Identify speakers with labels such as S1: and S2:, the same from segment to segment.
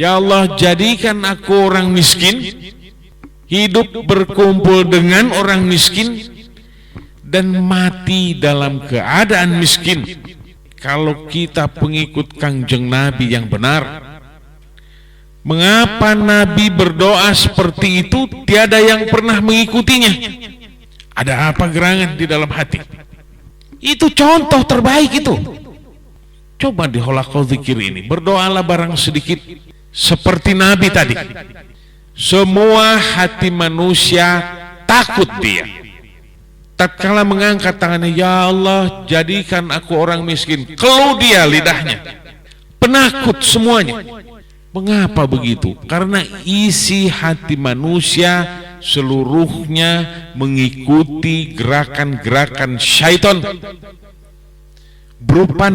S1: Ya Allah, jadikan aku orang miskin, hidup berkumpul dengan orang miskin, dan mati dalam keadaan miskin. Kalau kita pengikut Kangjeng Nabi yang benar, mengapa Nabi berdoa seperti itu tiada yang pernah mengikutinya? Ada apa gerangan di dalam hati? Itu contoh terbaik itu. Coba di Holaqau Zikir ini berdoalah barang sedikit seperti Nabi tadi. Semua hati manusia takut dia. Tatkala mengangkat tangannya, ya Allah, jadikan aku orang miskin, keluh dia lidahnya, penakut semuanya. Mengapa begitu? Karena isi hati manusia seluruhnya mengikuti gerakan-gerakan syaitan berupa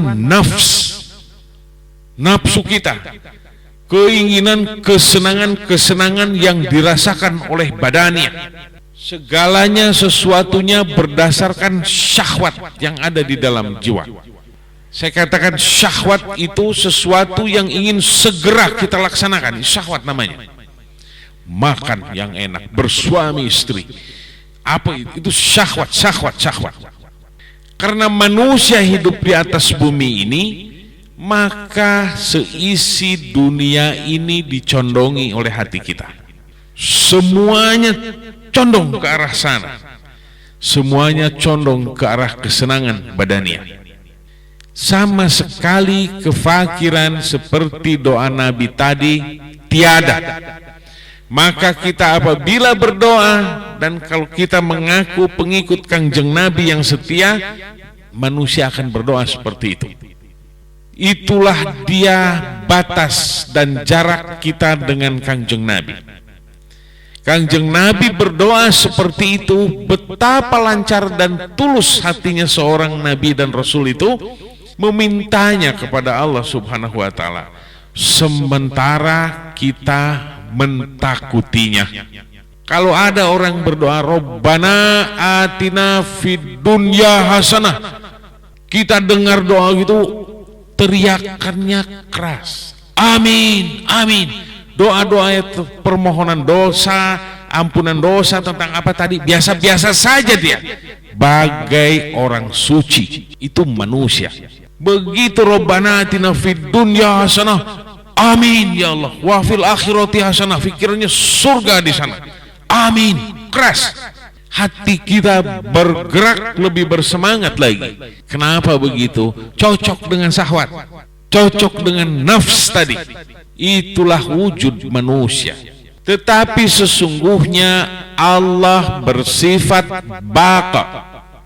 S1: nafsu kita, keinginan, kesenangan yang dirasakan oleh badannya. Segalanya sesuatunya berdasarkan syahwat yang ada di dalam jiwa. Saya katakan syahwat itu sesuatu yang ingin segera kita laksanakan. Syahwat namanya. Makan yang enak, bersuami istri. Apa itu? Itu syahwat. Karena manusia hidup di atas bumi ini, maka seisi dunia ini dicondongi oleh hati kita. Semuanya condong ke arah sana. Semuanya condong ke arah kesenangan badania. Sama sekali kefakiran seperti doa Nabi tadi tiada. Maka kita apabila berdoa, dan kalau kita mengaku pengikut Kangjeng Nabi yang setia, manusia akan berdoa seperti itu. Itulah dia batas dan jarak kita dengan Kangjeng Nabi. Kangjeng Nabi berdoa seperti itu, betapa lancar dan tulus hatinya seorang Nabi dan Rasul itu memintanya kepada Allah Subhanahu wa Ta'ala, sementara kita mentakutinya. Kalau ada orang berdoa, Rabbana atina fid dunya hasanah, kita dengar doa gitu, teriakannya keras, amin, amin. Doa-doa permohonan dosa, ampunan dosa, tentang apa tadi, biasa-biasa saja dia, bagai orang suci. Itu manusia. Begitu Rabbana atina fid dunya hasanah, amin ya Allah, wa fil akhirati hasanah, fikirnya surga di sana, amin, keras. Hati kita bergerak lebih bersemangat lagi. Kenapa begitu? Cocok dengan syahwat, cocok dengan nafs tadi. Itulah wujud manusia. Tetapi sesungguhnya Allah bersifat baqa,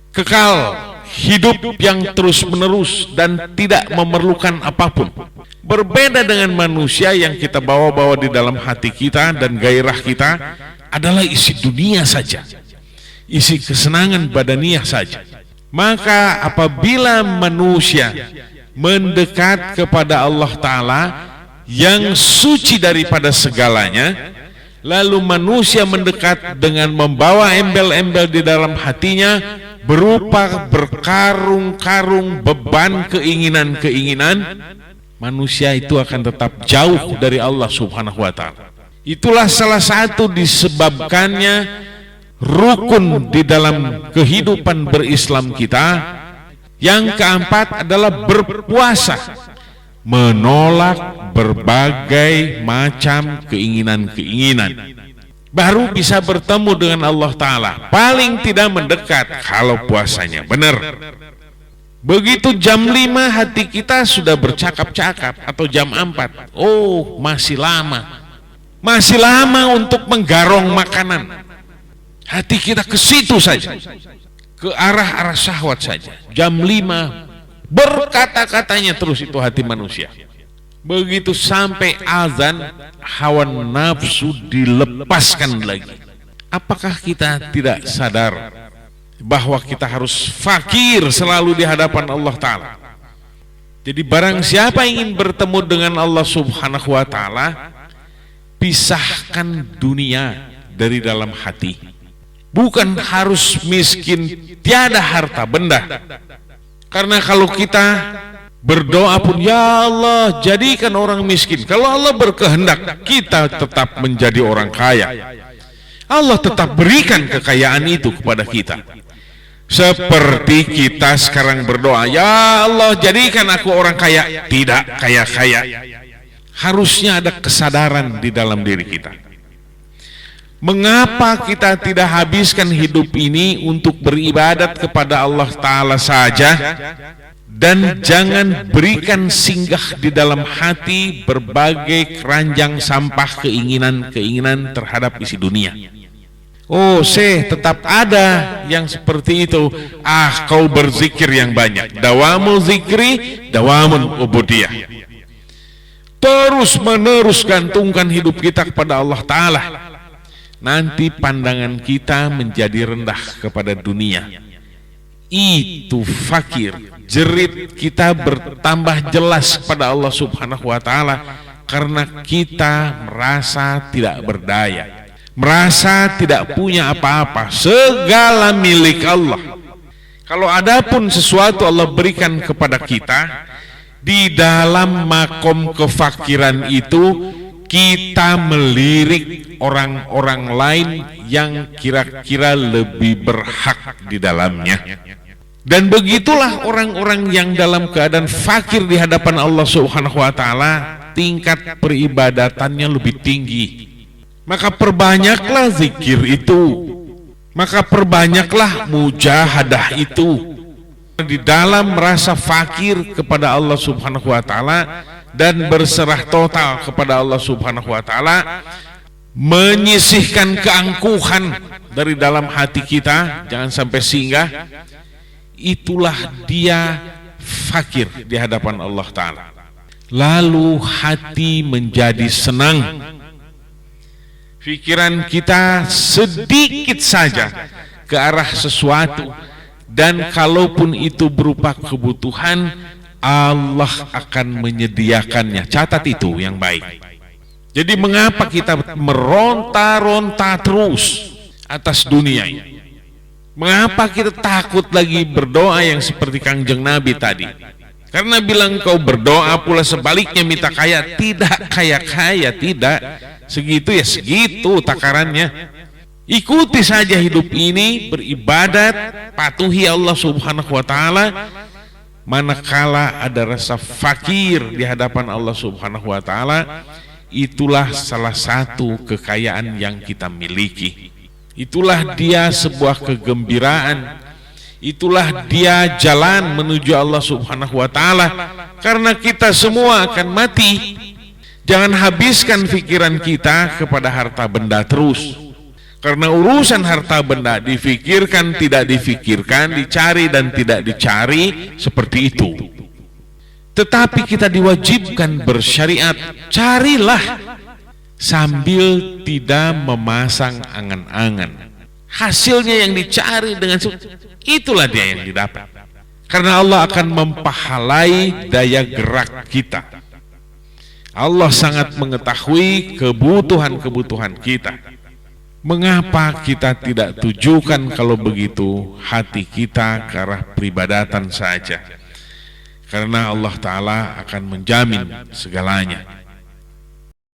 S1: kekal, hidup yang terus menerus dan tidak memerlukan apapun. Berbeda dengan manusia yang kita bawa-bawa di dalam hati kita dan gairah kita adalah isi dunia saja, isi kesenangan badaniah saja. Maka apabila manusia mendekat kepada Allah Ta'ala yang suci daripada segalanya, lalu manusia mendekat dengan membawa embel-embel di dalam hatinya berupa berkarung-karung beban keinginan-keinginan, manusia itu akan tetap jauh dari Allah Subhanahu wa Ta'ala. Itulah salah satu disebabkannya rukun di dalam kehidupan berislam kita. Yang keempat adalah berpuasa, menolak berbagai macam keinginan-keinginan, baru bisa bertemu dengan Allah Ta'ala. Paling tidak mendekat kalau puasanya benar. Begitu jam 5 hati kita sudah bercakap-cakap, atau jam 4, oh masih lama, masih lama untuk menggarong makanan. Hati kita ke situ saja, ke arah-arah syahwat saja. Jam 5 berkata-katanya terus itu hati manusia. Begitu sampai azan, hawa nafsu dilepaskan lagi. Apakah kita tidak sadar bahwa kita harus fakir selalu di hadapan Allah Ta'ala? Jadi barang siapa ingin bertemu dengan Allah Subhanahu wa Ta'ala, pisahkan dunia dari dalam hati. Bukan harus miskin, tiada harta benda. Karena kalau kita Berdoa pun, ya Allah jadikan orang miskin. Kalau Allah berkehendak kita tetap menjadi orang kaya, Allah tetap berikan kekayaan itu kepada kita. Seperti kita sekarang berdoa, ya Allah jadikan aku orang kaya, tidak kaya-kaya. Harusnya ada kesadaran di dalam diri kita. Mengapa kita tidak habiskan hidup ini untuk beribadat kepada Allah Ta'ala saja, dan jangan berikan singgah di dalam hati berbagai keranjang sampah keinginan-keinginan terhadap isi dunia. Oh, tetap ada yang seperti itu. Kau berzikir yang banyak. Dawamul zikri, dawamul ubudiyah. Terus menerus gantungkan hidup kita kepada Allah Ta'ala. Nanti pandangan kita menjadi rendah kepada dunia. Itu fakir. Jerit kita bertambah jelas kepada Allah Subhanahu wa Ta'ala, karena kita merasa tidak berdaya, merasa tidak punya apa-apa, segala milik Allah. Kalau ada pun sesuatu Allah berikan kepada kita, di dalam makom kefakiran itu kita melirik orang-orang lain yang kira-kira lebih berhak di dalamnya. Dan begitulah orang-orang yang dalam keadaan fakir di hadapan Allah Subhanahu wa Ta'ala, tingkat peribadatannya lebih tinggi. Maka perbanyaklah zikir itu, maka perbanyaklah mujahadah itu di dalam merasa fakir kepada Allah Subhanahu wa Ta'ala dan berserah total kepada Allah Subhanahu wa Ta'ala, menyisihkan keangkuhan dari dalam hati kita, jangan sampai singgah. Itulah dia fakir di hadapan Allah Ta'ala. Lalu hati menjadi senang, pikiran kita sedikit saja ke arah sesuatu, dan kalaupun itu berupa kebutuhan, Allah akan menyediakannya. Catat itu yang baik. Jadi mengapa kita meronta-ronta terus atas dunia ini? Mengapa kita takut lagi berdoa yang seperti Kangjeng Nabi tadi? Karena bilang kau berdoa pula sebaliknya minta kaya, tidak kaya-kaya, tidak. Segitu ya segitu takarannya. Ikuti saja hidup ini, beribadat, patuhi Allah Subhanahu wa Ta'ala. Manakala ada rasa fakir di hadapan Allah Subhanahu wa Ta'ala, itulah salah satu kekayaan yang kita miliki. Itulah dia sebuah kegembiraan. Itulah dia jalan menuju Allah Subhanahu wa Ta'ala. Karena kita semua akan mati. Jangan habiskan pikiran kita kepada harta benda terus. Karena urusan harta benda difikirkan, tidak difikirkan, dicari dan tidak dicari, seperti itu. Tetapi kita diwajibkan bersyariat, carilah sambil tidak memasang angan-angan. Hasilnya yang dicari dengan itulah dia yang didapat. Karena Allah akan mempahalai daya gerak kita. Allah sangat mengetahui kebutuhan-kebutuhan kita. Mengapa kita tidak tujukan kalau begitu hati kita ke arah peribadatan saja? Karena Allah Ta'ala akan menjamin segalanya.